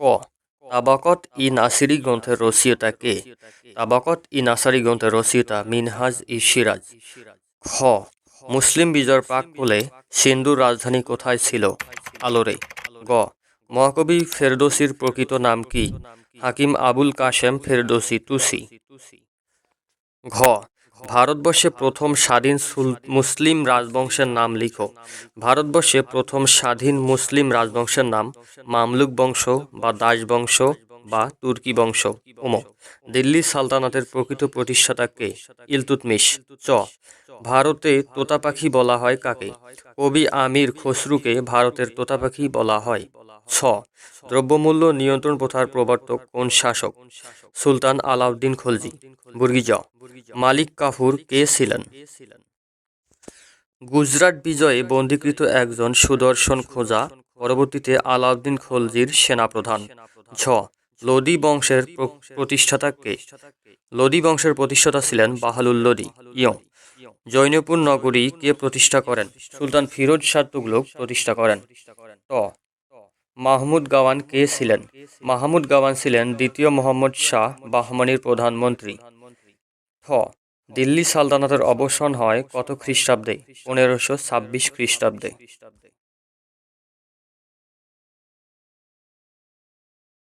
ক। তাবাকত ই নাসিরি গ্রন্থের রচয়িতা কে? তাবাকত ই নাসারি গ্রন্থের রচয়িতা মিনহাজ ই সিরাজ। খ। মুসলিম বিজয়ের প্রাক্কালে সিন্ধুর রাজধানী কোথায় ছিল? আলোরে। গ। মহাকবি ফেরদৌসির প্রকৃত নাম কি? হাকিম আবুল কাশেম ফেরদৌসি তুসি। ঘ। ভারতবর্ষে প্রথম স্বাধীন মুসলিম রাজবংশের নাম লিখো। ভারতবর্ষে প্রথম স্বাধীন মুসলিম রাজবংশের নাম মামলুক বংশ বা দাস বংশ বা তুর্কি বংশ। দিল্লি সালতানাতের প্রকৃত প্রতিষ্ঠাতা কে? ইলতুৎমিশ। চ। ভারতে তোতা পাখি বলা হয় কাকে? কবি আমির খসরুকে ভারতের তোতা পাখি বলা হয়। ছ। দ্রব্যমূল্য নিয়ন্ত্রণ প্রথার প্রবর্তক কোন শাসক? সুলতান আলাউদ্দিন খলজি। জ। মালিক কাফুর কে ছিলেন? গুজরাট বিজয়ে বন্দীকৃত একজন সুদর্শন খোজা, পরবর্তীতে আলাউদ্দিন খলজির সেনাপ্রধান। ঝ। লোদি বংশের প্রতিষ্ঠাতা কে? লোদি বংশের প্রতিষ্ঠাতা ছিলেন বাহালুল লোদি। জৈনপুর নগরী কে প্রতিষ্ঠা করেন? সুলতান ফিরোজ শাহ তুগলক প্রতিষ্ঠা করেন। ট। মাহমুদ গাওয়ান কে ছিলেন? মাহমুদ গাওয়ান ছিলেন দ্বিতীয় মোহাম্মদ শাহ বাহমানির প্রধানমন্ত্রী। ঠ। দিল্লি সালতানাতের অবসান হয় কত খ্রিস্টাব্দে? 1526 খ্রিস্টাব্দে।